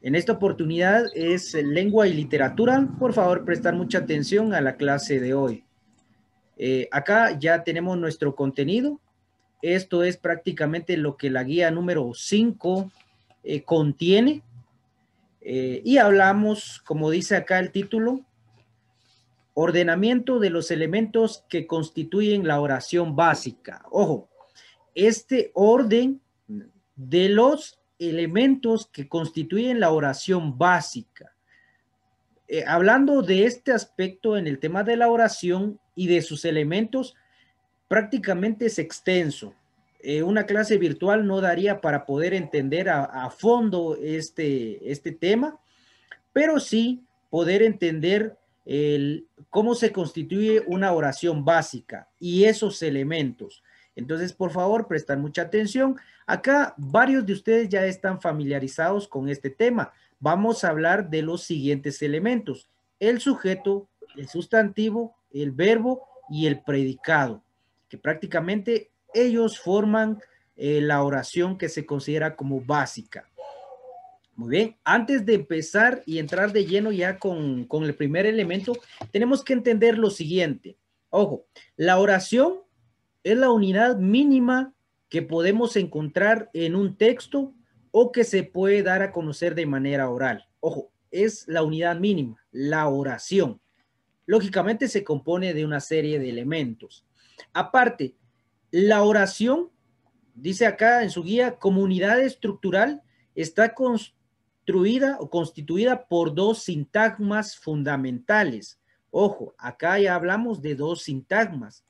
En esta oportunidad es lengua y literatura. Por favor, prestar mucha atención a la clase de hoy. Acá ya tenemos nuestro contenido. Esto es prácticamente lo que la guía número 5 contiene. Y hablamos, como dice acá el título, ordenamiento de los elementos que constituyen la oración básica. Ojo, este orden de los elementos que constituyen la oración básica. Hablando de este aspecto en el tema de la oración y de sus elementos, prácticamente es extenso. Una clase virtual no daría para poder entender a fondo este tema, pero sí poder entender cómo se constituye una oración básica y esos elementos. Entonces, por favor, prestar mucha atención. Acá varios de ustedes ya están familiarizados con este tema. Vamos a hablar de los siguientes elementos: el sujeto, el sustantivo, el verbo y el predicado, que prácticamente ellos forman la oración que se considera como básica. Muy bien, antes de empezar y entrar de lleno ya con el primer elemento, tenemos que entender lo siguiente. Ojo, la oración es la unidad mínima que podemos encontrar en un texto o que se puede dar a conocer de manera oral. Ojo, es la unidad mínima, la oración. Lógicamente se compone de una serie de elementos. Aparte, la oración, dice acá en su guía, como unidad estructural, está construida o constituida por dos sintagmas fundamentales. Ojo, acá ya hablamos de dos sintagmas.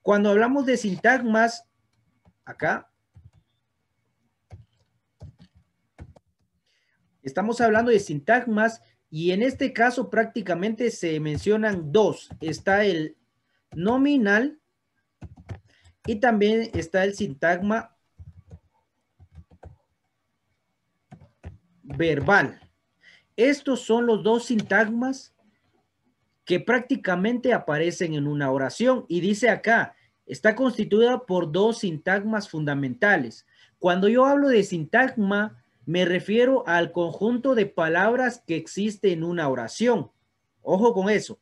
Cuando hablamos de sintagmas, acá estamos hablando de sintagmas y en este caso prácticamente se mencionan dos. Está el nominal y también está el sintagma verbal. Estos son los dos sintagmas que prácticamente aparecen en una oración y dice acá, está constituida por dos sintagmas fundamentales. Cuando yo hablo de sintagma, me refiero al conjunto de palabras que existe en una oración. Ojo con eso.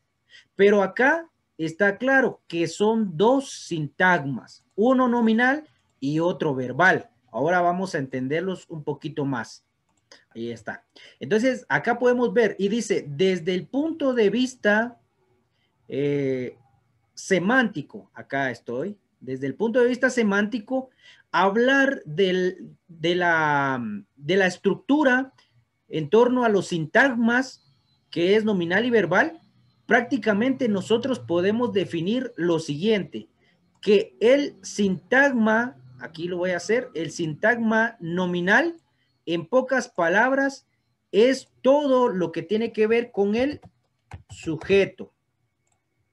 Pero acá está claro que son dos sintagmas, uno nominal y otro verbal. Ahora vamos a entenderlos un poquito más. Ahí está. Entonces, acá podemos ver y dice, desde el punto de vista semántico, acá estoy, desde el punto de vista semántico, hablar de la estructura en torno a los sintagmas, que es nominal y verbal, prácticamente nosotros podemos definir lo siguiente, que el sintagma, aquí lo voy a hacer, el sintagma nominal, en pocas palabras, es todo lo que tiene que ver con el sujeto.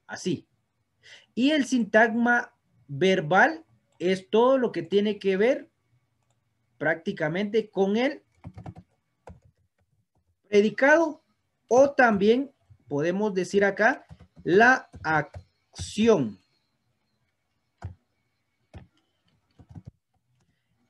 Así. Y el sintagma verbal es todo lo que tiene que ver prácticamente con el predicado o también podemos decir acá la acción.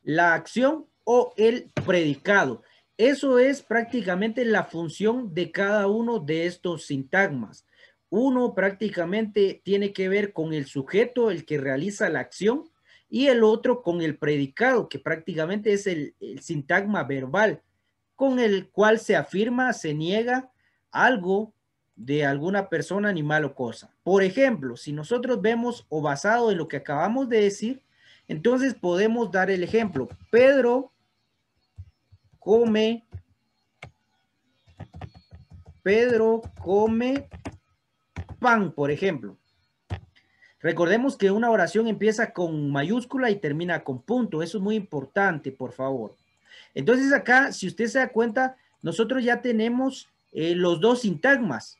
La acción o el predicado. Eso es prácticamente la función de cada uno de estos sintagmas. Uno prácticamente tiene que ver con el sujeto, el que realiza la acción, y el otro con el predicado, que prácticamente es el sintagma verbal, con el cual se afirma, se niega algo de alguna persona, animal o cosa. Por ejemplo, si nosotros vemos o basado en lo que acabamos de decir, entonces podemos dar el ejemplo. Pedro come pan, por ejemplo. Recordemos que una oración empieza con mayúscula y termina con punto. Eso es muy importante, por favor. Entonces acá, si usted se da cuenta, nosotros ya tenemos los dos sintagmas.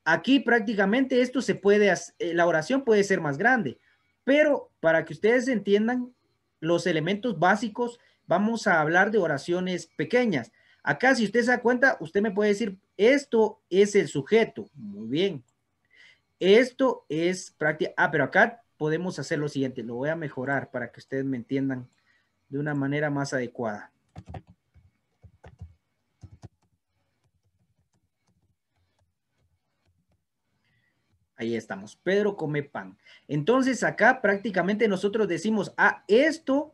Aquí prácticamente esto se puede, la oración puede ser más grande, pero para que ustedes entiendan los elementos básicos, vamos a hablar de oraciones pequeñas. Acá, si usted se da cuenta, usted me puede decir, esto es el sujeto. Muy bien. Esto es práctica. Ah, pero acá podemos hacer lo siguiente. Lo voy a mejorar para que ustedes me entiendan de una manera más adecuada. Ahí estamos. Pedro come pan. Entonces acá prácticamente nosotros decimos, ah, esto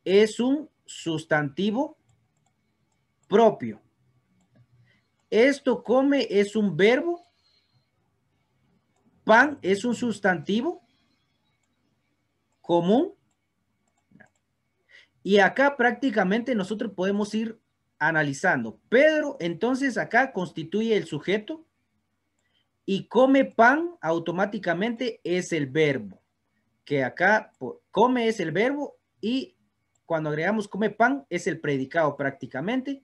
es un sustantivo propio. Esto come es un verbo. Pan es un sustantivo común. Y acá prácticamente nosotros podemos ir analizando. Pedro, entonces acá constituye el sujeto y come pan automáticamente es el verbo. Que acá come es el verbo y cuando agregamos come pan es el predicado prácticamente.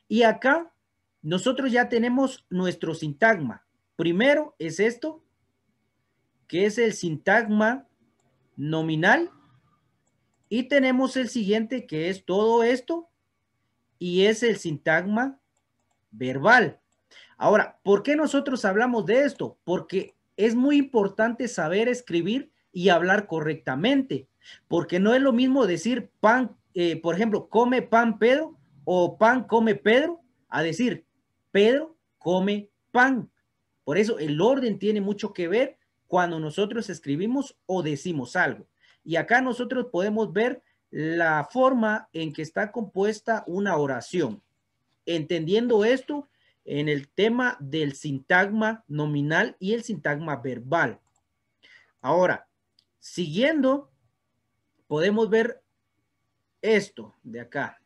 Y acá nosotros ya tenemos nuestro sintagma. Primero es esto, que es el sintagma nominal. Y tenemos el siguiente, que es todo esto, y es el sintagma verbal. Ahora, ¿por qué nosotros hablamos de esto? Porque es muy importante saber escribir y hablar correctamente, porque no es lo mismo decir pan, por ejemplo, come pan Pedro, o pan come Pedro, a decir Pedro come pan. Por eso el orden tiene mucho que ver cuando nosotros escribimos o decimos algo. Y acá nosotros podemos ver la forma en que está compuesta una oración. Entendiendo esto en el tema del sintagma nominal y el sintagma verbal. Ahora, siguiendo, podemos ver esto de acá.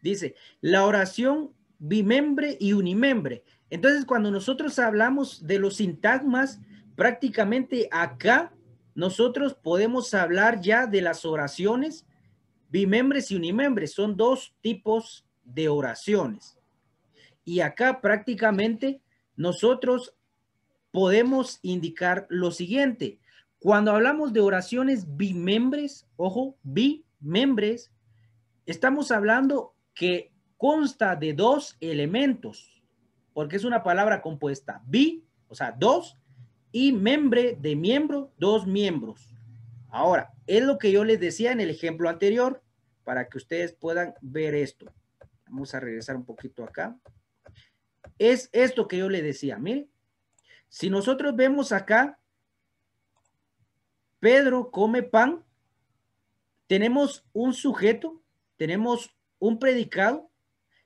Dice, la oración bimembre y unimembre. Entonces, cuando nosotros hablamos de los sintagmas, prácticamente acá nosotros podemos hablar ya de las oraciones bimembres y unimembres. Son dos tipos de oraciones. Y acá prácticamente nosotros podemos indicar lo siguiente. Cuando hablamos de oraciones bimembres, ojo, bimembres, estamos hablando que consta de dos elementos, porque es una palabra compuesta. Bi, o sea, dos, y membre de miembro, dos miembros. Ahora, es lo que yo les decía en el ejemplo anterior, para que ustedes puedan ver esto. Vamos a regresar un poquito acá. Es esto que yo le decía, miren. Si nosotros vemos acá, Pedro come pan, tenemos un sujeto, tenemos un predicado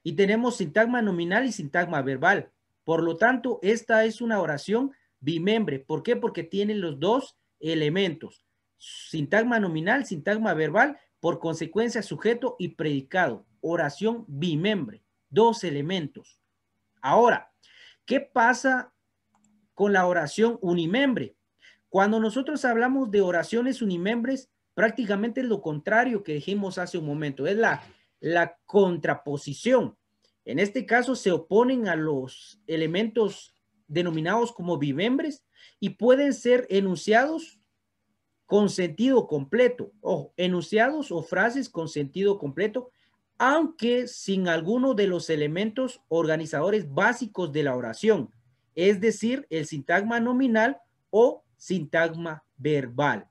y tenemos sintagma nominal y sintagma verbal. Por lo tanto, esta es una oración bimembre. ¿Por qué? Porque tiene los dos elementos, sintagma nominal, sintagma verbal, por consecuencia sujeto y predicado. Oración bimembre, dos elementos. Ahora, ¿qué pasa con la oración unimembre? Cuando nosotros hablamos de oraciones unimembres, prácticamente es lo contrario que dijimos hace un momento, es la contraposición. En este caso se oponen a los elementos denominados como bimembres y pueden ser enunciados con sentido completo, ojo, enunciados o frases con sentido completo, aunque sin alguno de los elementos organizadores básicos de la oración, es decir, el sintagma nominal o sintagma verbal.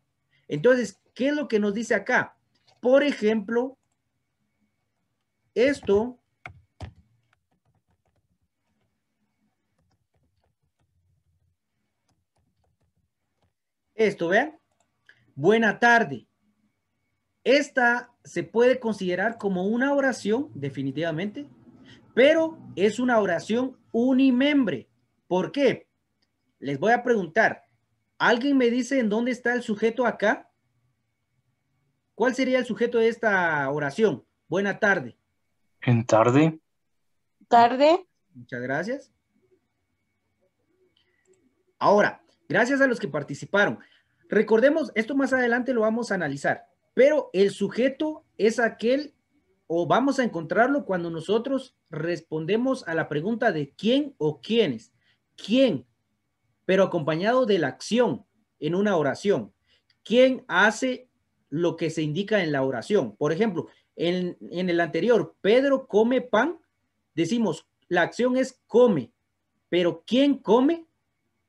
Entonces, ¿qué es lo que nos dice acá? Por ejemplo, esto vean, buena tarde. Esta se puede considerar como una oración, definitivamente, pero es una oración unimembre. ¿Por qué? Les voy a preguntar, ¿alguien me dice en dónde está el sujeto acá? ¿Cuál sería el sujeto de esta oración? Buena tarde. En tarde. Tarde. Muchas gracias. Ahora, gracias a los que participaron. Recordemos, esto más adelante lo vamos a analizar, pero el sujeto es aquel, o vamos a encontrarlo cuando nosotros respondemos a la pregunta de quién o quiénes. ¿Quién? Pero acompañado de la acción en una oración. ¿Quién hace lo que se indica en la oración? Por ejemplo, en el anterior, Pedro come pan, decimos, la acción es come, pero ¿quién come?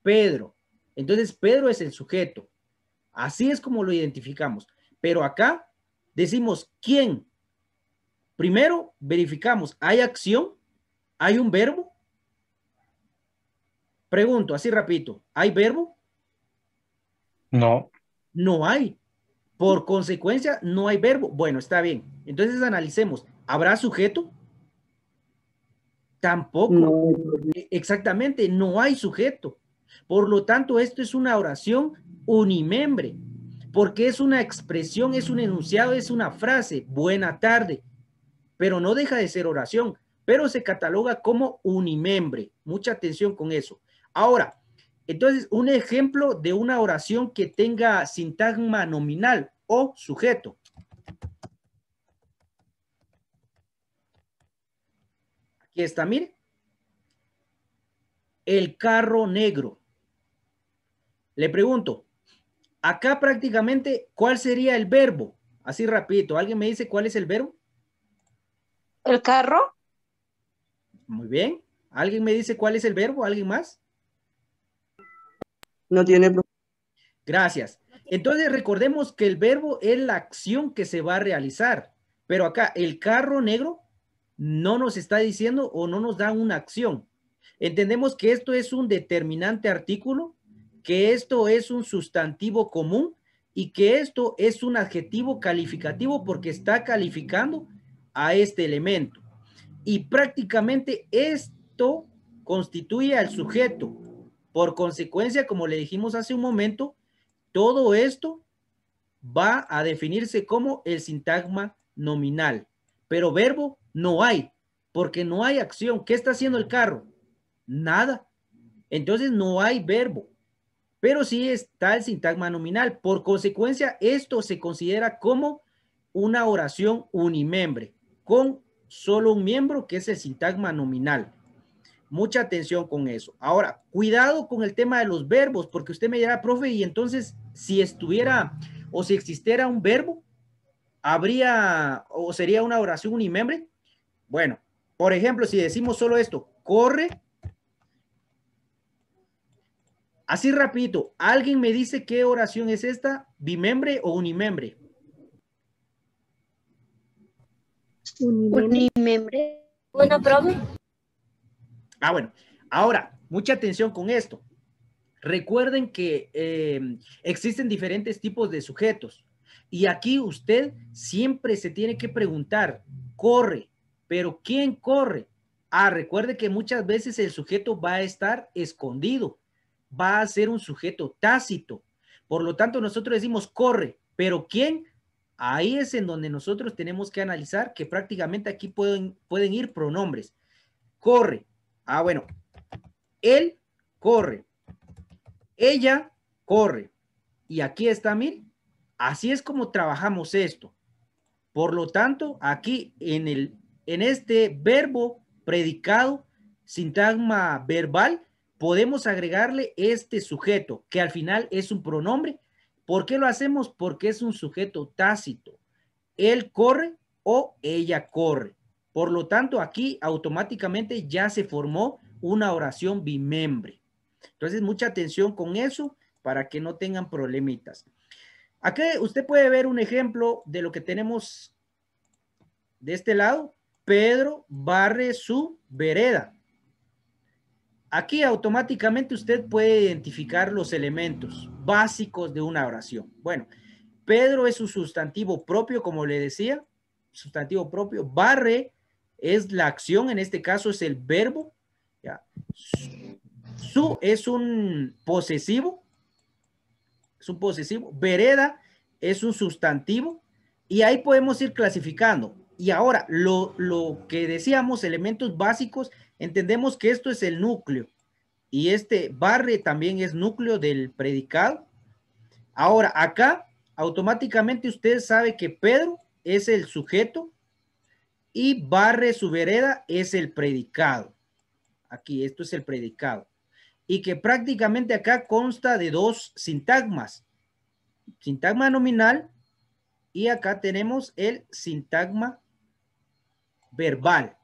Pedro. Entonces, Pedro es el sujeto. Así es como lo identificamos. Pero acá decimos, ¿quién? Primero, verificamos, ¿hay acción? ¿Hay un verbo? Pregunto, así rapidito, ¿hay verbo? No. No hay. Por consecuencia, no hay verbo. Bueno, está bien. Entonces analicemos. ¿Habrá sujeto? Tampoco. No. Exactamente, no hay sujeto. Por lo tanto, esto es una oración unimembre, porque es una expresión, es un enunciado, es una frase. Buena tarde. Pero no deja de ser oración, pero se cataloga como unimembre. Mucha atención con eso. Ahora, entonces, un ejemplo de una oración que tenga sintagma nominal o sujeto. Aquí está, mire. El carro negro. Le pregunto, acá prácticamente, ¿cuál sería el verbo? Así rapidito, ¿alguien me dice cuál es el verbo? ¿El carro? Muy bien. ¿Alguien me dice cuál es el verbo? ¿Alguien más? No tiene problema. Gracias. Entonces recordemos que el verbo es la acción que se va a realizar, pero acá el carro negro no nos está diciendo o no nos da una acción. Entendemos que esto es un determinante artículo, que esto es un sustantivo común y que esto es un adjetivo calificativo porque está calificando a este elemento. Y prácticamente esto constituye al sujeto. Por consecuencia, como le dijimos hace un momento, todo esto va a definirse como el sintagma nominal, pero verbo no hay, porque no hay acción. ¿Qué está haciendo el carro? Nada. Entonces no hay verbo, pero sí está el sintagma nominal. Por consecuencia, esto se considera como una oración unimembre, con solo un miembro que es el sintagma nominal. Mucha atención con eso. Ahora, cuidado con el tema de los verbos, porque usted me dirá, profe, y entonces si estuviera o si existiera un verbo, habría o sería una oración unimembre. Bueno, por ejemplo, si decimos solo esto, corre, así rapidito, ¿alguien me dice qué oración es esta? ¿Bimembre o unimembre? Unimembre. Bueno, profe. Bueno, ahora, mucha atención con esto. Recuerden que existen diferentes tipos de sujetos y aquí usted siempre se tiene que preguntar, corre, pero ¿quién corre? Recuerde que muchas veces el sujeto va a estar escondido, va a ser un sujeto tácito. Por lo tanto, nosotros decimos corre, pero ¿quién? Ahí es en donde nosotros tenemos que analizar que prácticamente aquí pueden ir pronombres. Corre. Bueno, él corre. Ella corre. Y aquí está, miren. Así es como trabajamos esto. Por lo tanto, aquí en este verbo predicado, sintagma verbal, podemos agregarle este sujeto, que al final es un pronombre. ¿Por qué lo hacemos? Porque es un sujeto tácito. Él corre o ella corre. Por lo tanto, aquí automáticamente ya se formó una oración bimembre. Entonces, mucha atención con eso para que no tengan problemitas. Aquí usted puede ver un ejemplo de lo que tenemos de este lado. Pedro barre su vereda. Aquí automáticamente usted puede identificar los elementos básicos de una oración. Bueno, Pedro es su sustantivo propio, como le decía, sustantivo propio. Barre es la acción, en este caso es el verbo. ¿Ya? Su es un posesivo. Es un posesivo. Vereda es un sustantivo. Y ahí podemos ir clasificando. Y ahora, lo que decíamos, elementos básicos, entendemos que esto es el núcleo. Y este barre también es núcleo del predicado. Ahora, acá, automáticamente usted sabe que Pedro es el sujeto y barre su vereda es el predicado. Aquí, esto es el predicado. Y que prácticamente acá consta de dos sintagmas. Sintagma nominal y acá tenemos el sintagma verbal.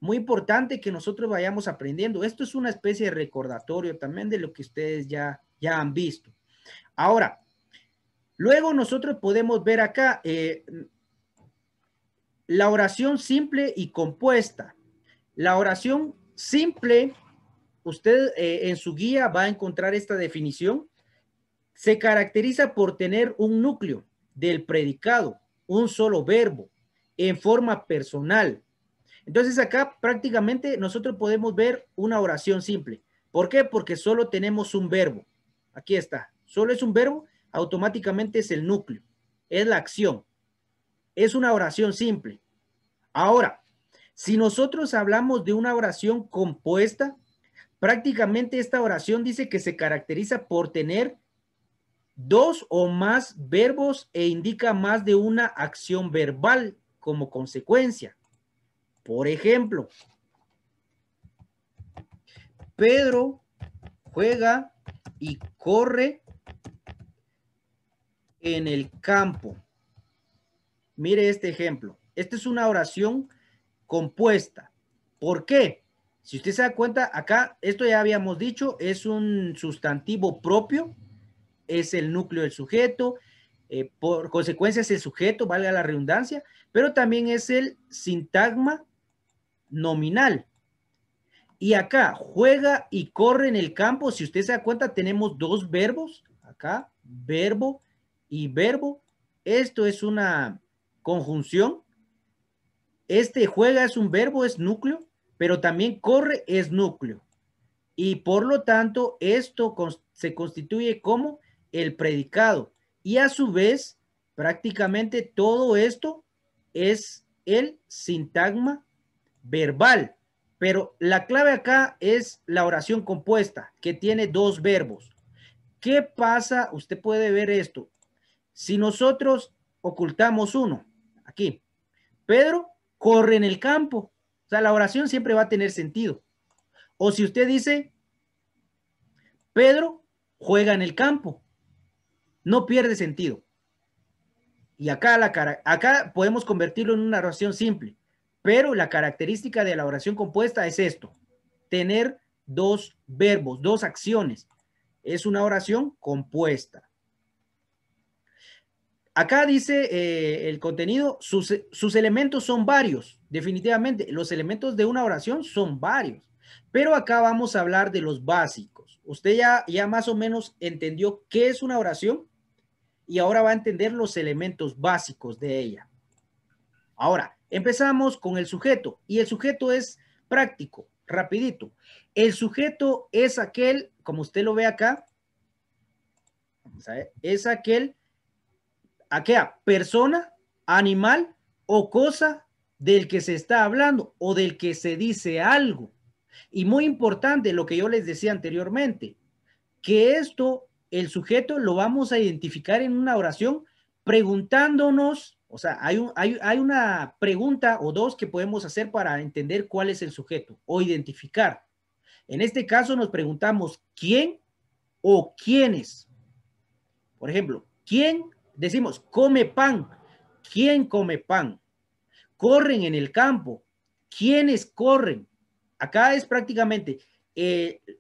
Muy importante que nosotros vayamos aprendiendo. Esto es una especie de recordatorio también de lo que ustedes ya han visto. Ahora, luego nosotros podemos ver acá la oración simple y compuesta. La oración simple usted en su guía va a encontrar esta definición. Se caracteriza por tener un núcleo del predicado, un solo verbo, en forma personal. Entonces acá prácticamente nosotros podemos ver una oración simple. ¿Por qué? Porque solo tenemos un verbo. Aquí está. Solo es un verbo, automáticamente es el núcleo. Es la acción. Es una oración simple. Ahora, si nosotros hablamos de una oración compuesta, prácticamente esta oración dice que se caracteriza por tener dos o más verbos e indica más de una acción verbal como consecuencia. Por ejemplo, Pedro juega y corre en el campo. Mire este ejemplo. Esta es una oración compuesta. ¿Por qué? Si usted se da cuenta, acá, esto ya habíamos dicho, es un sustantivo propio, es el núcleo del sujeto, por consecuencia es el sujeto, valga la redundancia, pero también es el sintagma nominal. Y acá, juega y corre en el campo, si usted se da cuenta, tenemos dos verbos, acá, verbo y verbo. Esto es una conjunción. Este juega es un verbo, es núcleo, pero también corre es núcleo. Y por lo tanto, esto se constituye como el predicado. Y a su vez, prácticamente todo esto es el sintagma verbal. Pero la clave acá es la oración compuesta, que tiene dos verbos. ¿Qué pasa? Usted puede ver esto. Si nosotros ocultamos uno, aquí, Pedro corre en el campo. O sea, la oración siempre va a tener sentido. O si usted dice, Pedro juega en el campo, no pierde sentido. Y acá, acá podemos convertirlo en una oración simple. Pero la característica de la oración compuesta es esto, tener dos verbos, dos acciones. Es una oración compuesta. Acá dice el contenido, sus elementos son varios, definitivamente. Los elementos de una oración son varios. Pero acá vamos a hablar de los básicos. Usted ya más o menos entendió qué es una oración y ahora va a entender los elementos básicos de ella. Ahora, empezamos con el sujeto y el sujeto es práctico, rapidito. El sujeto es aquel, como usted lo ve acá, vamos a ver, es aquella persona, animal o cosa del que se está hablando o del que se dice algo. Y muy importante lo que yo les decía anteriormente, que esto, el sujeto lo vamos a identificar en una oración preguntándonos, o sea, hay una pregunta o dos que podemos hacer para entender cuál es el sujeto o identificar. En este caso nos preguntamos quién o quiénes. Por ejemplo, ¿quién? Decimos, come pan. ¿Quién come pan? Corren en el campo. ¿Quiénes corren? Acá es prácticamente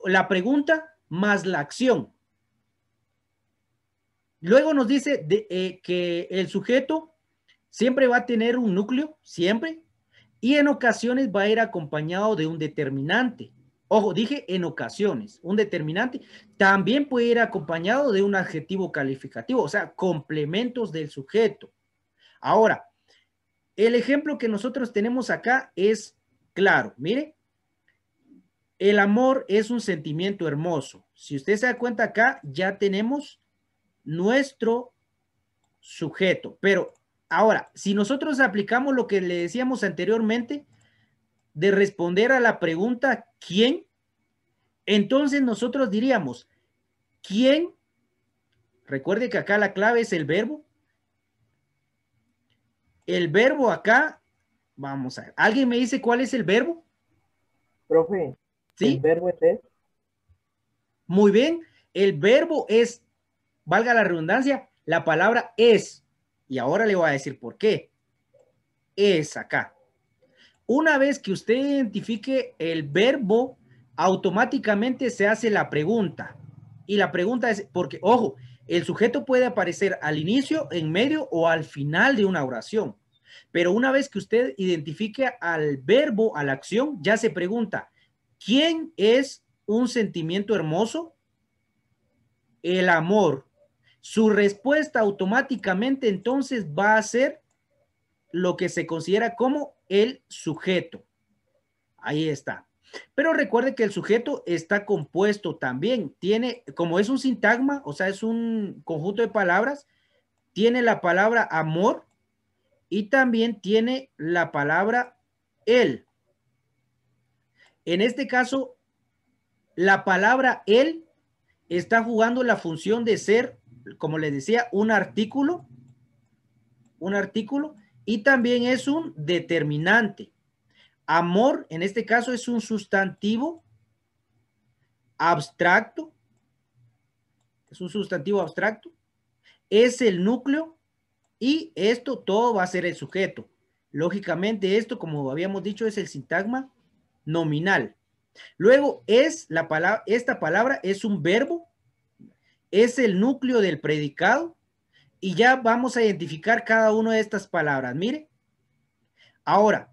la pregunta más la acción. Luego nos dice que el sujeto siempre va a tener un núcleo, siempre, y en ocasiones va a ir acompañado de un determinante. Ojo, dije en ocasiones, un determinante también puede ir acompañado de un adjetivo calificativo, o sea, complementos del sujeto. Ahora, el ejemplo que nosotros tenemos acá es claro, mire, el amor es un sentimiento hermoso. Si usted se da cuenta acá, ya tenemos nuestro sujeto, pero ahora, si nosotros aplicamos lo que le decíamos anteriormente, de responder a la pregunta ¿quién? Entonces nosotros diríamos ¿quién? Recuerde que acá la clave es el verbo. El verbo acá, vamos a ver. ¿Alguien me dice cuál es el verbo? Profe, ¿Sí? el verbo es. Muy bien. El verbo es, valga la redundancia, la palabra es. Y ahora le voy a decir por qué. Es acá. Una vez que usted identifique el verbo, automáticamente se hace la pregunta. Y la pregunta es, porque, ojo, el sujeto puede aparecer al inicio, en medio o al final de una oración. Pero una vez que usted identifique al verbo, a la acción, ya se pregunta, ¿quién es un sentimiento hermoso? El amor. Su respuesta automáticamente entonces va a ser lo que se considera como el sujeto. Ahí está. Pero recuerde que el sujeto está compuesto también. Tiene, como es un sintagma, o sea, es un conjunto de palabras, tiene la palabra amor y también tiene la palabra él. En este caso, la palabra él está jugando la función de ser, como les decía, un artículo, y también es un determinante. Amor, en este caso, es un sustantivo abstracto, es el núcleo y esto todo va a ser el sujeto. Lógicamente esto, como habíamos dicho, es el sintagma nominal. Luego es la palabra, esta palabra es un verbo, es el núcleo del predicado y ya vamos a identificar cada una de estas palabras. Mire, ahora,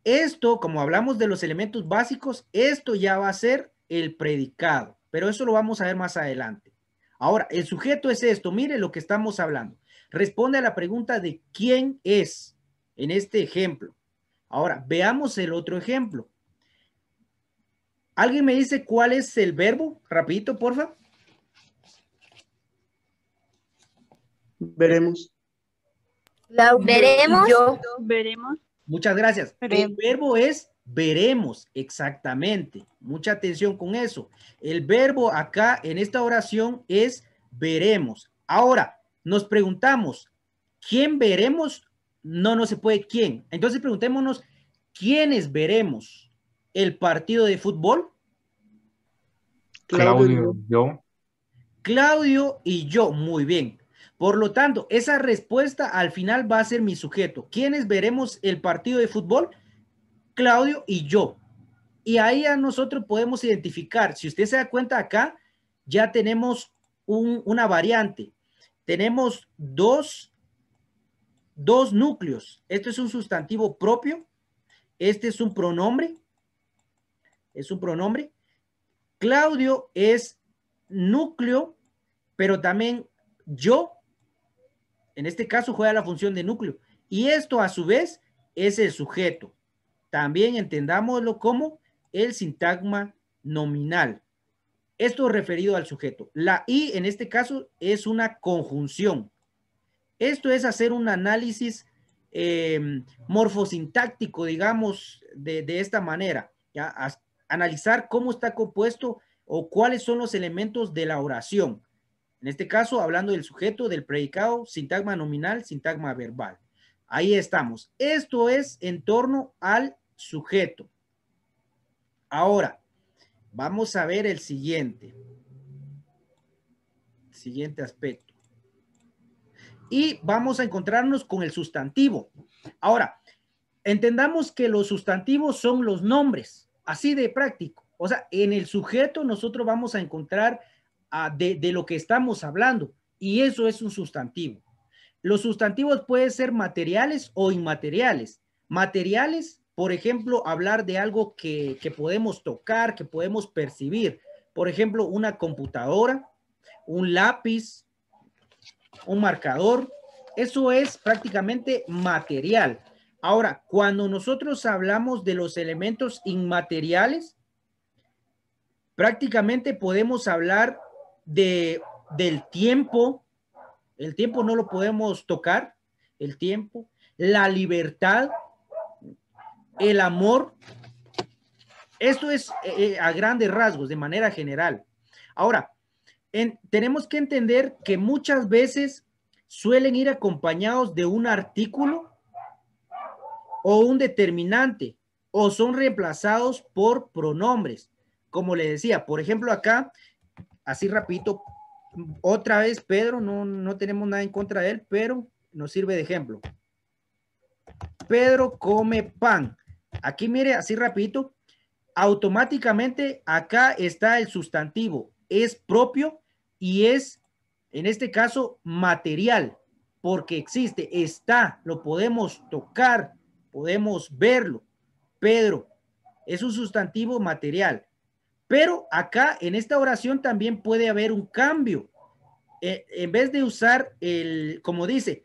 esto, como hablamos de los elementos básicos, esto ya va a ser el predicado, pero eso lo vamos a ver más adelante. Ahora, el sujeto es esto, mire lo que estamos hablando. Responde a la pregunta de quién es en este ejemplo. Ahora, veamos el otro ejemplo. ¿Alguien me dice cuál es el verbo? Rapidito, porfa. Veremos. Veremos. Veremos. Muchas gracias. El verbo es veremos, exactamente. Mucha atención con eso. El verbo acá en esta oración es veremos. Ahora, nos preguntamos, ¿quién veremos? No se puede quién. Entonces preguntémonos, ¿quiénes veremos? ¿El partido de fútbol? Claudio, yo. Claudio y yo, muy bien. Por lo tanto, esa respuesta al final va a ser mi sujeto. ¿Quiénes veremos el partido de fútbol? Claudio y yo. Y ahí a nosotros podemos identificar. Si usted se da cuenta acá, ya tenemos una variante. Tenemos dos núcleos. Este es un sustantivo propio. Este es un pronombre. Claudio es núcleo, pero también yo, en este caso, juega la función de núcleo. Y esto, a su vez, es el sujeto. También entendámoslo como el sintagma nominal. Esto referido al sujeto. La I, en este caso, es una conjunción. Esto es hacer un análisis morfosintáctico, digamos, de esta manera. ¿Ya? Analizar cómo está compuesto o cuáles son los elementos de la oración. En este caso, hablando del sujeto, del predicado, sintagma nominal, sintagma verbal. Ahí estamos. Esto es en torno al sujeto. Ahora, vamos a ver el siguiente aspecto. Y vamos a encontrarnos con el sustantivo. Ahora, entendamos que los sustantivos son los nombres, así de práctico. O sea, en el sujeto nosotros vamos a encontrar de lo que estamos hablando, y eso es un sustantivo. Los sustantivos pueden ser materiales o inmateriales. Materiales, por ejemplo, hablar de algo que podemos tocar, que podemos percibir. Por ejemplo, una computadora, un lápiz, un marcador. Eso es prácticamente material. Ahora, cuando nosotros hablamos de los elementos inmateriales, prácticamente podemos hablar del tiempo. El tiempo no lo podemos tocar. El tiempo, la libertad, el amor. Esto es a grandes rasgos, de manera general. Ahora, tenemos que entender que muchas veces suelen ir acompañados de un artículo o un determinante, o son reemplazados por pronombres. Como le decía, por ejemplo acá, así rapidito, otra vez Pedro, no tenemos nada en contra de él, pero nos sirve de ejemplo. Pedro come pan. Aquí mire, así rapidito, automáticamente acá está el sustantivo, es propio y es, en este caso, material, porque existe, está, lo podemos tocar, podemos verlo. Pedro es un sustantivo material. Pero acá en esta oración también puede haber un cambio. En vez de usar el, como dice,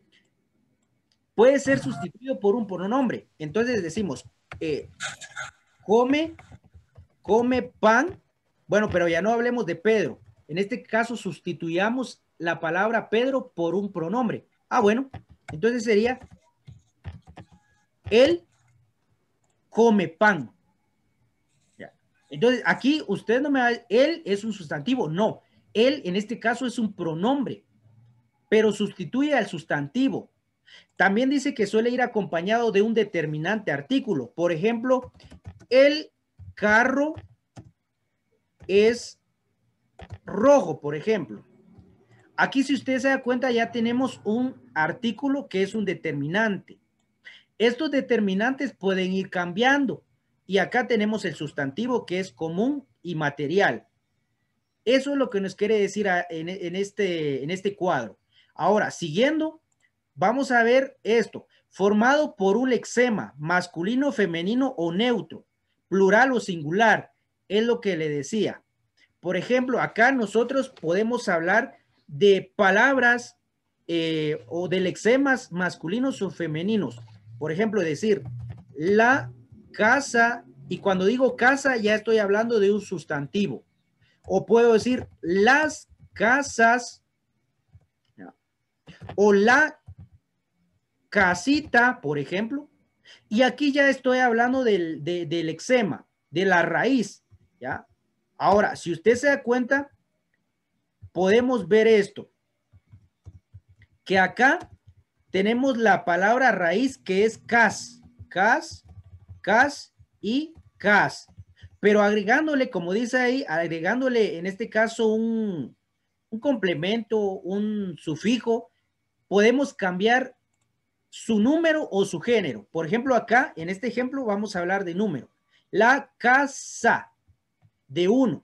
puede ser sustituido por un pronombre. Entonces decimos, come pan. Bueno, pero ya no hablemos de Pedro. En este caso sustituyamos la palabra Pedro por un pronombre. Ah, bueno, entonces sería, él come pan. Ya. Entonces aquí usted no me va a decir, él es un sustantivo. No, él en este caso es un pronombre, pero sustituye al sustantivo. También dice que suele ir acompañado de un determinante artículo. Por ejemplo, el carro es rojo, por ejemplo. Aquí, si usted se da cuenta, ya tenemos un artículo que es un determinante. Estos determinantes pueden ir cambiando. Y acá tenemos el sustantivo que es común y material. Eso es lo que nos quiere decir en este cuadro. Ahora, siguiendo, vamos a ver esto. Formado por un lexema, masculino, femenino o neutro, plural o singular, es lo que le decía. Por ejemplo, acá nosotros podemos hablar de palabras o de lexemas masculinos o femeninos. Por ejemplo, decir la casa, y cuando digo casa ya estoy hablando de un sustantivo. O puedo decir las casas o la casita, por ejemplo. Y aquí ya estoy hablando del lexema, de la raíz, ¿ya? Ahora, si usted se da cuenta, podemos ver esto, que acá tenemos la palabra raíz que es cas y cas, pero agregándole, como dice ahí, agregándole en este caso un complemento, un sufijo, podemos cambiar su número o su género. Por ejemplo, acá, en este ejemplo, vamos a hablar de número. La casa, de 1.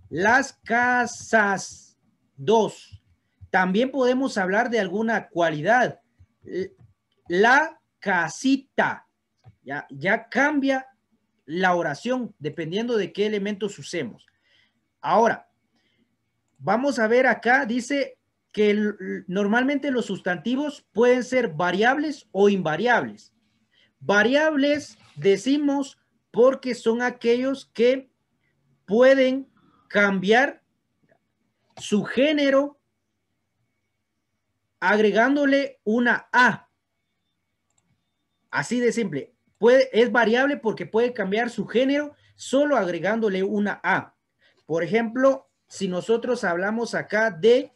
Las casas, 2. También podemos hablar de alguna cualidad. La casita. Ya cambia la oración dependiendo de qué elementos usemos. Ahora, vamos a ver acá, dice que normalmente los sustantivos pueden ser variables o invariables. Variables decimos porque son aquellos que pueden cambiar su género agregándole una A. Así de simple. Es variable porque puede cambiar su género solo agregándole una A. Por ejemplo, si nosotros hablamos acá de,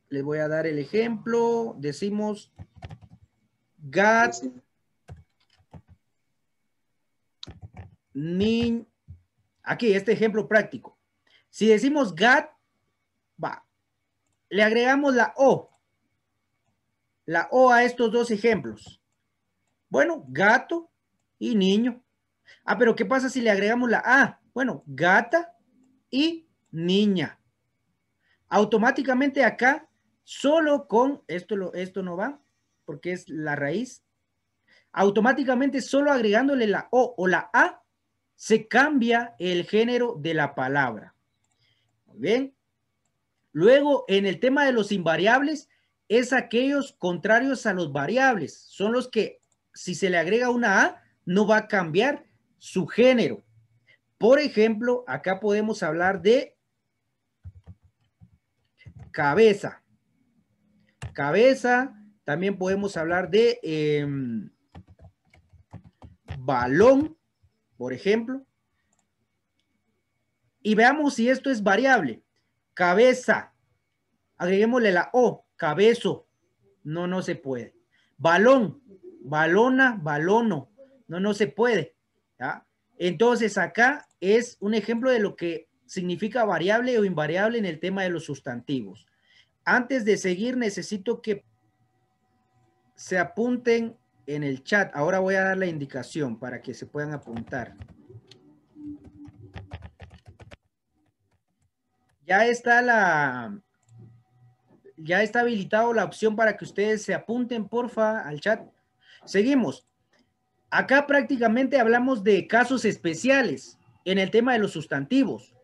les voy a dar el ejemplo, decimos got, aquí este ejemplo práctico. Si decimos got, le agregamos la O a estos dos ejemplos. Bueno, gato y niño. Ah, pero ¿qué pasa si le agregamos la A? Bueno, gata y niña. Automáticamente acá, solo con, esto no va, porque es la raíz. Automáticamente, solo agregándole la O o la A, se cambia el género de la palabra. Muy bien. Luego, en el tema de los invariables, es aquellos contrarios a los variables. Son los que, si se le agrega una A, no va a cambiar su género. Por ejemplo, acá podemos hablar de cabeza. Cabeza, también podemos hablar de balón, por ejemplo. Y veamos si esto es variable. Cabeza, agreguémosle la O, cabezo. No se puede. Balón, balona, balono. No se puede. ¿Ya? Entonces acá es un ejemplo de lo que significa variable o invariable en el tema de los sustantivos. Antes de seguir, necesito que se apunten en el chat. Ahora voy a dar la indicación para que se puedan apuntar. Ya está habilitado la opción para que ustedes se apunten, porfa, al chat. Seguimos. Acá prácticamente hablamos de casos especiales en el tema de los sustantivos.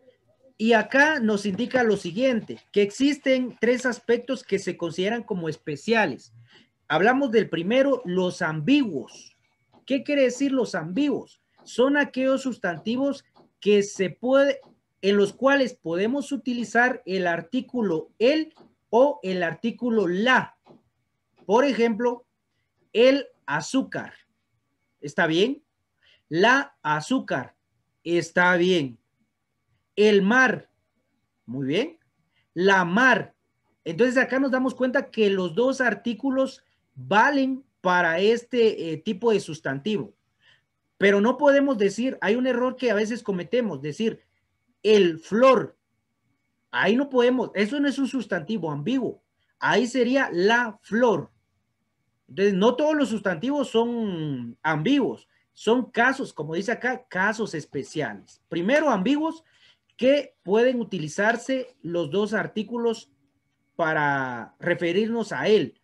Y acá nos indica lo siguiente, que existen 3 aspectos que se consideran como especiales. Hablamos del primero, los ambiguos. ¿Qué quiere decir los ambiguos? Son aquellos sustantivos que en los cuales podemos utilizar el artículo el o el artículo la. Por ejemplo, el azúcar. ¿Está bien? La azúcar. Está bien. El mar. Muy bien. La mar. Entonces acá nos damos cuenta que los 2 artículos valen para este tipo de sustantivo. Pero no podemos decir, hay un error que a veces cometemos, decir el flor. Ahí no podemos, eso no es un sustantivo ambiguo. Ahí sería la flor. Entonces, no todos los sustantivos son ambiguos. Son casos, como dice acá, casos especiales. Primero, ambiguos, que pueden utilizarse los 2 artículos para referirnos a él.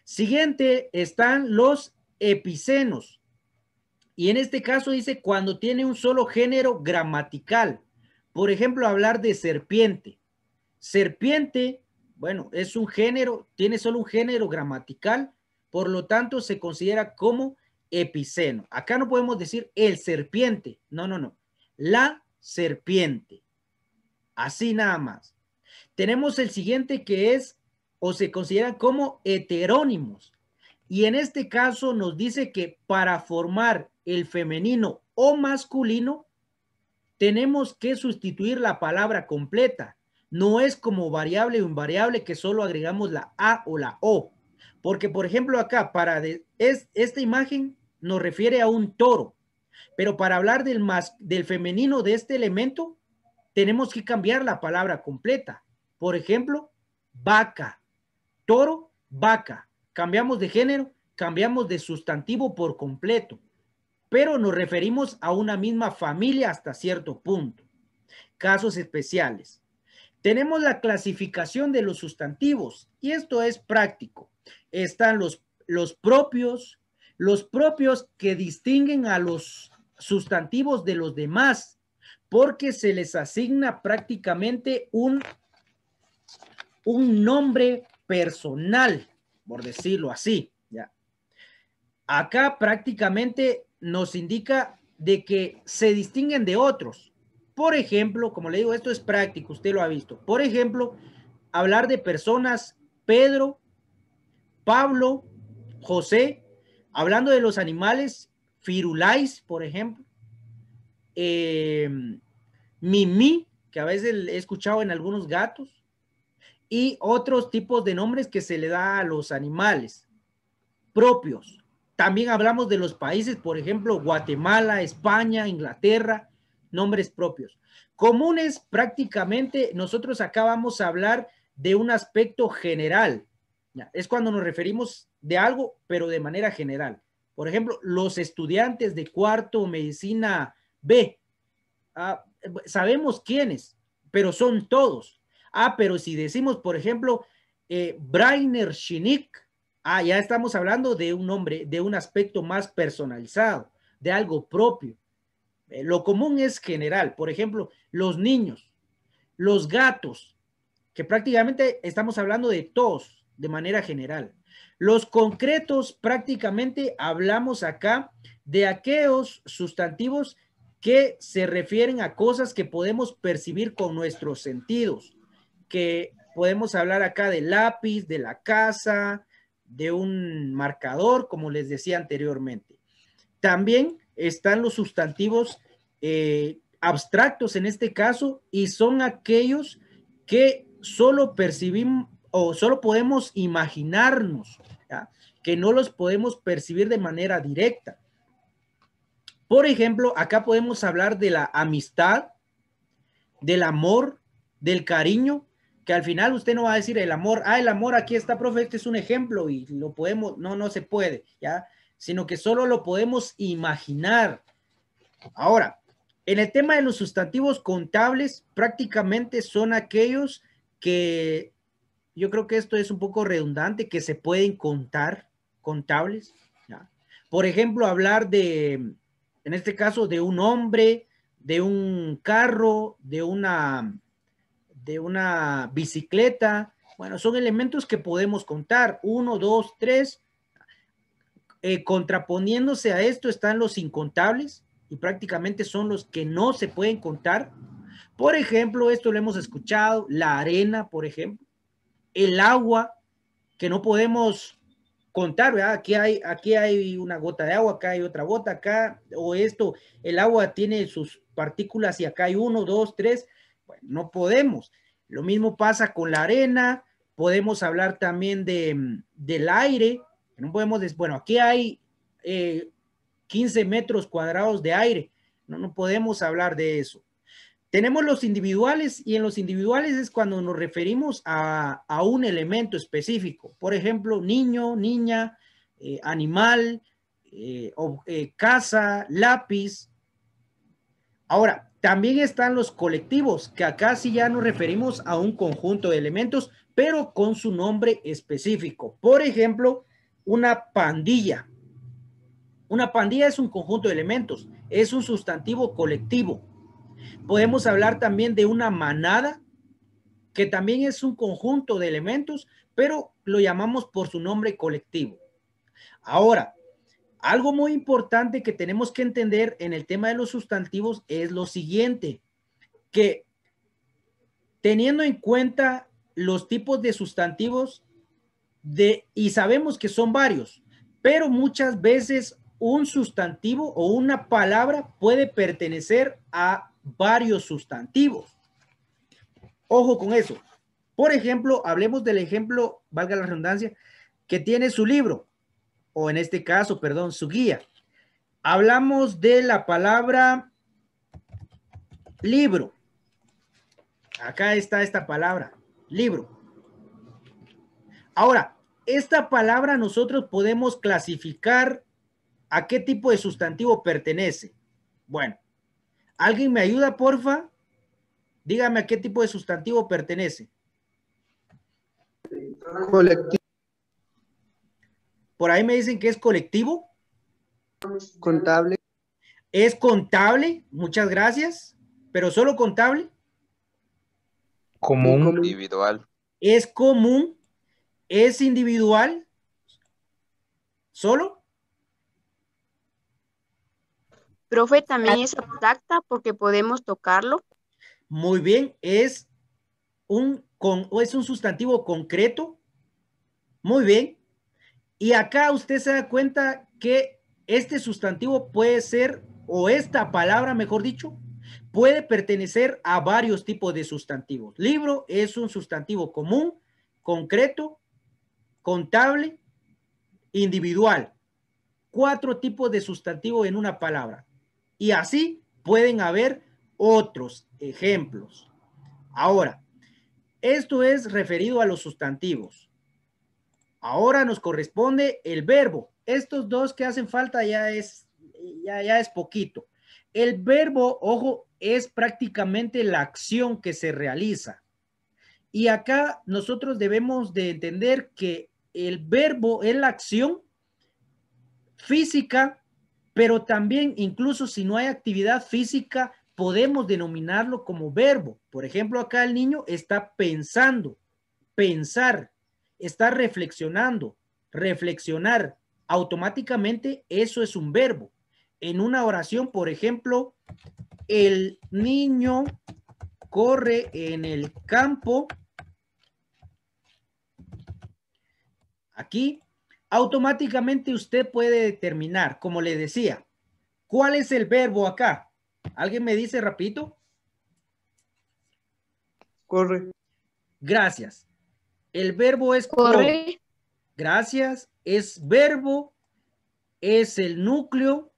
Siguiente están los epicenos. Y en este caso dice cuando tiene un solo género gramatical. Por ejemplo, hablar de serpiente. Serpiente, bueno, es un género, tiene solo un género gramatical, por lo tanto se considera como epiceno. Acá no podemos decir el serpiente, no. La serpiente. Así nada más. Tenemos el siguiente que es, o se consideran como heterónimos. Y en este caso nos dice que para formar el femenino o masculino, tenemos que sustituir la palabra completa. No es como variable o invariable que solo agregamos la A o la O. Porque, por ejemplo, acá, esta imagen nos refiere a un toro. Pero para hablar del femenino de este elemento, tenemos que cambiar la palabra completa. Por ejemplo, vaca, toro, vaca. Cambiamos de género, cambiamos de sustantivo por completo, pero nos referimos a una misma familia hasta cierto punto. Casos especiales. Tenemos la clasificación de los sustantivos y esto es práctico. Están los propios que distinguen a los sustantivos de los demás, porque se les asigna prácticamente un nombre personal, por decirlo así. ¿Ya? Acá prácticamente nos indica de que se distinguen de otros. Por ejemplo, como le digo, esto es práctico, usted lo ha visto. Por ejemplo, hablar de personas Pedro, Pablo, José, hablando de los animales, Firulais, por ejemplo, Mimi, que a veces he escuchado en algunos gatos, y otros tipos de nombres que se le da a los animales propios. También hablamos de los países, por ejemplo, Guatemala, España, Inglaterra, nombres propios. Comunes, prácticamente, nosotros acá vamos a hablar de un aspecto general. ¿Ya? Es cuando nos referimos de algo, pero de manera general. Por ejemplo, los estudiantes de cuarto medicina B. Sabemos quiénes, pero son todos. Pero si decimos, por ejemplo, Brainer Schinik, ya estamos hablando de un nombre, de un aspecto más personalizado, de algo propio. Lo común es general. Por ejemplo, los niños, los gatos, que prácticamente estamos hablando de todos de manera general. Los concretos, prácticamente hablamos acá de aquellos sustantivos que se refieren a cosas que podemos percibir con nuestros sentidos, que podemos hablar acá del lápiz, de la casa, de un marcador, como les decía anteriormente. También están los sustantivos abstractos en este caso, y son aquellos que solo percibimos o solo podemos imaginarnos, ¿ya? Que no los podemos percibir de manera directa. Por ejemplo, acá podemos hablar de la amistad, del amor, del cariño, que al final usted no va a decir el amor, el amor aquí está, profe, este es un ejemplo y lo podemos, no se puede, ¿ya? Sino que solo lo podemos imaginar. Ahora, en el tema de los sustantivos contables, prácticamente son aquellos que, yo creo que esto es un poco redundante, que se pueden contar, contables, ¿ya? Por ejemplo, hablar de, en este caso, de un hombre, de un carro, de una bicicleta. Bueno, son elementos que podemos contar. 1, 2, 3. Contraponiéndose a esto están los incontables y prácticamente son los que no se pueden contar. Por ejemplo, esto lo hemos escuchado, la arena, por ejemplo, el agua, que no podemos contar, ¿verdad? Aquí hay una gota de agua, acá hay otra gota, acá, o esto, el agua tiene sus partículas y acá hay 1, 2, 3. Bueno, no podemos. Lo mismo pasa con la arena. Podemos hablar también del aire. No podemos decir, bueno, aquí hay 15 metros cuadrados de aire. No podemos hablar de eso. Tenemos los individuales y en los individuales es cuando nos referimos a un elemento específico. Por ejemplo, niño, niña, animal, casa, lápiz. Ahora, también están los colectivos, que acá sí ya nos referimos a un conjunto de elementos, pero con su nombre específico. Por ejemplo, una pandilla. Una pandilla es un conjunto de elementos, es un sustantivo colectivo. Podemos hablar también de una manada, que también es un conjunto de elementos, pero lo llamamos por su nombre colectivo. Ahora, algo muy importante que tenemos que entender en el tema de los sustantivos es lo siguiente, que teniendo en cuenta los tipos de sustantivos y sabemos que son varios, pero muchas veces un sustantivo o una palabra puede pertenecer a varios sustantivos. Ojo con eso. Por ejemplo, hablemos del ejemplo, valga la redundancia, que tiene su libro, o en este caso, perdón, su guía. Hablamos de la palabra libro. Acá está esta palabra, libro. Ahora, esta palabra nosotros podemos clasificar a qué tipo de sustantivo pertenece. Bueno, ¿alguien me ayuda, porfa? Dígame a qué tipo de sustantivo pertenece. Colectivo. Por ahí me dicen que es colectivo. Contable. Es contable, muchas gracias. Pero solo contable. Común. Individual. Es común. Es individual. ¿Solo? Profe, también es abstracta porque podemos tocarlo. Muy bien, es un sustantivo concreto. Muy bien. Y acá usted se da cuenta que este sustantivo puede ser, o esta palabra, mejor dicho, puede pertenecer a varios tipos de sustantivos. Libro es un sustantivo común, concreto, contable, individual. 4 tipos de sustantivo en una palabra. Y así pueden haber otros ejemplos. Ahora, esto es referido a los sustantivos. Ahora nos corresponde el verbo. Estos dos que hacen falta ya es poquito. El verbo, ojo, es prácticamente la acción que se realiza. Y acá nosotros debemos de entender que el verbo es la acción física, pero también incluso si no hay actividad física, podemos denominarlo como verbo. Por ejemplo, acá el niño está pensando, pensar, está reflexionando, reflexionar. Automáticamente eso es un verbo. En una oración, por ejemplo, el niño corre en el campo. Aquí, automáticamente usted puede determinar, como le decía, ¿cuál es el verbo acá? ¿Alguien me dice rapidito? Corre. Gracias. El verbo es Corre. Gracias. Es verbo, es el núcleo.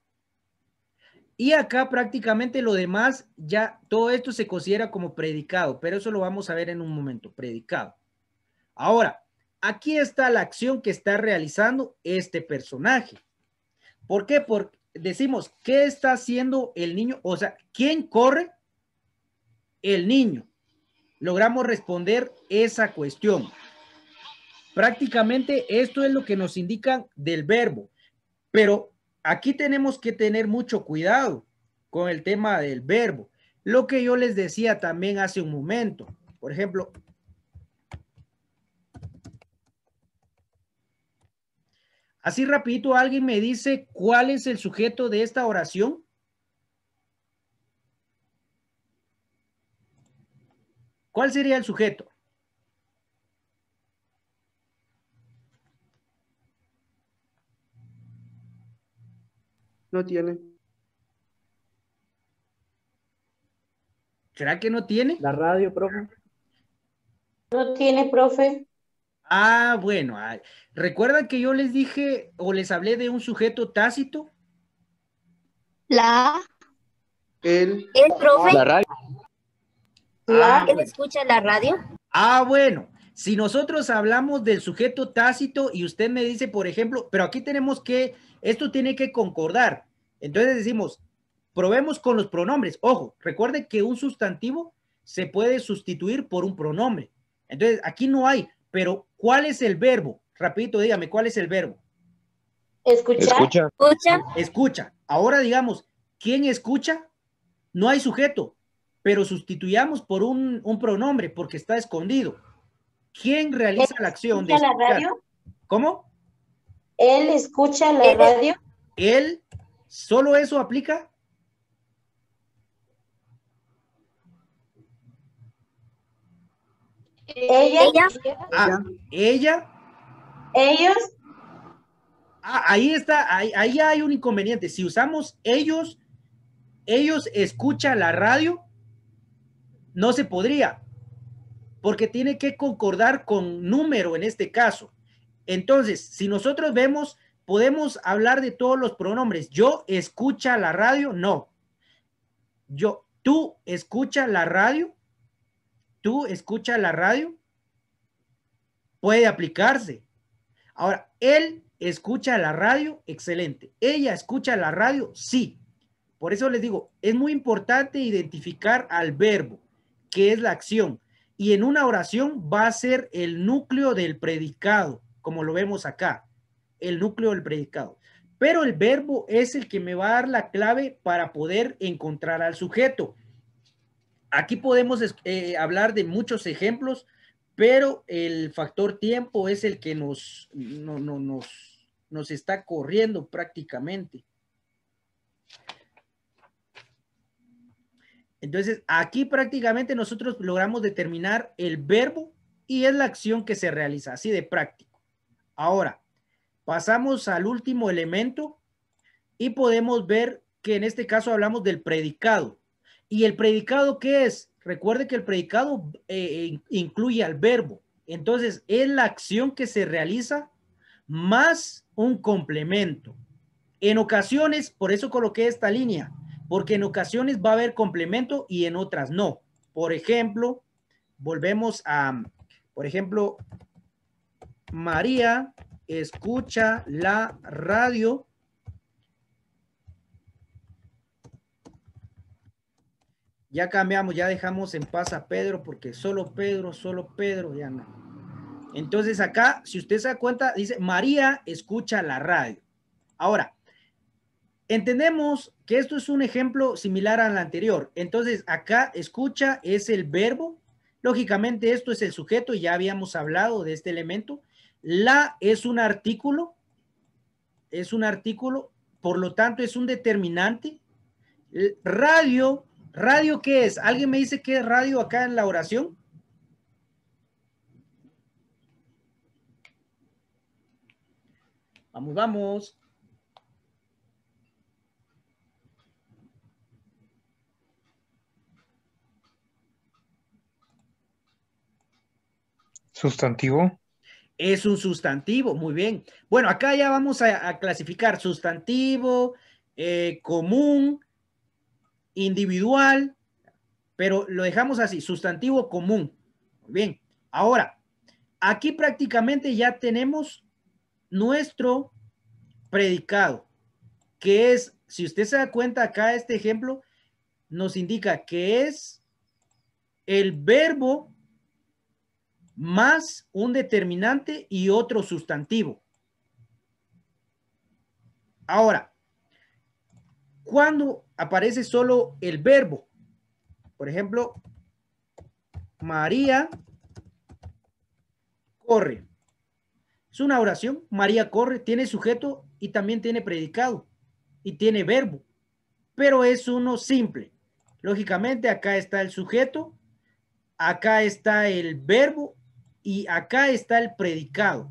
Y acá prácticamente lo demás, ya todo esto se considera como predicado, pero eso lo vamos a ver en un momento, predicado. Ahora, aquí está la acción que está realizando este personaje. ¿Por qué? Porque decimos, ¿qué está haciendo el niño? O sea, ¿quién corre? El niño. Logramos responder esa cuestión. Prácticamente esto es lo que nos indican del verbo. Pero aquí tenemos que tener mucho cuidado con el tema del verbo. Lo que yo les decía también hace un momento. Por ejemplo, así rapidito, ¿alguien me dice cuál es el sujeto de esta oración? ¿Cuál sería el sujeto? No tiene. ¿Será que no tiene? La radio, profe. No tiene, profe. Ah, bueno. ¿Recuerdan que yo les dije o les hablé de un sujeto tácito? La, El profe. La radio. Ah, Él bueno. escucha la radio. Ah, bueno. Si nosotros hablamos del sujeto tácito y usted me dice, por ejemplo, pero aquí tenemos que, esto tiene que concordar. Entonces decimos, probemos con los pronombres. Ojo, recuerde que un sustantivo se puede sustituir por un pronombre. Entonces, aquí no hay, pero ¿cuál es el verbo? Rapidito, dígame, ¿cuál es el verbo? Escucha. Escucha. Ahora digamos, ¿quién escucha? No hay sujeto, pero sustituyamos por un pronombre porque está escondido. ¿Quién realiza la acción de ¿Escucha la escuchar? radio? ¿Cómo? Él escucha la radio. Él, ¿solo eso aplica? Ella. Ah, ella. Ellos. Ah, ahí está, ahí hay un inconveniente. Si usamos ellos escuchan la radio, no se podría, porque tiene que concordar con número en este caso. Entonces, si nosotros vemos, podemos hablar de todos los pronombres. Yo escucha la radio, no. Tú escucha la radio, tú escucha la radio, puede aplicarse. Ahora, él escucha la radio, excelente. Ella escucha la radio, sí. Por eso les digo, es muy importante identificar al verbo, que es la acción. Y en una oración va a ser el núcleo del predicado, como lo vemos acá, el núcleo del predicado. Pero el verbo es el que me va a dar la clave para poder encontrar al sujeto. Aquí podemos hablar de muchos ejemplos, pero el factor tiempo es el que nos está corriendo prácticamente. Entonces, aquí prácticamente nosotros logramos determinar el verbo y es la acción que se realiza, así de práctico. Ahora, pasamos al último elemento y podemos ver que en este caso hablamos del predicado. ¿Y el predicado qué es? Recuerde que el predicado incluye al verbo. Entonces, es la acción que se realiza más un complemento. En ocasiones, por eso coloqué esta línea, porque en ocasiones va a haber complemento y en otras no. Por ejemplo, volvemos a, por ejemplo, María escucha la radio. Ya cambiamos, ya dejamos en paz a Pedro, porque solo Pedro, ya no. Entonces acá, si usted se da cuenta, dice María escucha la radio. Ahora, entendemos que esto es un ejemplo similar al anterior. Entonces, acá escucha es el verbo. Lógicamente, esto es el sujeto. Ya habíamos hablado de este elemento. La es un artículo. Es un artículo. Por lo tanto, es un determinante. Radio. ¿Radio qué es? ¿Alguien me dice qué es radio acá en la oración? Vamos, vamos. Sustantivo. Es un sustantivo, muy bien. Bueno, acá ya vamos a clasificar sustantivo, común, individual, pero lo dejamos así, sustantivo común. Muy bien. Ahora, aquí prácticamente ya tenemos nuestro predicado, que es, si usted se da cuenta acá, este ejemplo nos indica que es el verbo más un determinante y otro sustantivo. Ahora, cuando aparece solo el verbo. Por ejemplo, María corre. Es una oración. María corre, tiene sujeto y también tiene predicado y tiene verbo, pero es uno simple. Lógicamente acá está el sujeto, acá está el verbo y acá está el predicado.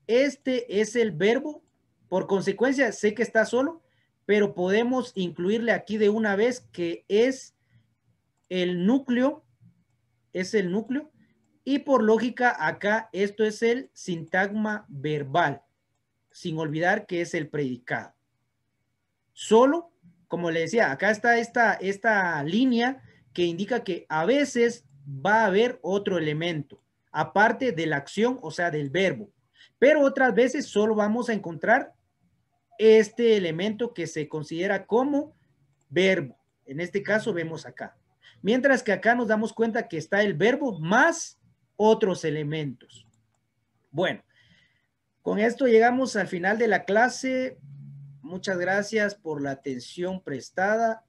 Este es el verbo, por consecuencia sé que está solo, pero podemos incluirle aquí de una vez que es el núcleo, y por lógica acá esto es el sintagma verbal, sin olvidar que es el predicado. Solo, como le decía, acá está esta línea que indica que a veces va a haber otro elemento, aparte de la acción, o sea, del verbo. Pero otras veces solo vamos a encontrar este elemento que se considera como verbo. En este caso vemos acá. Mientras que acá nos damos cuenta que está el verbo más otros elementos. Bueno, con esto llegamos al final de la clase. Muchas gracias por la atención prestada.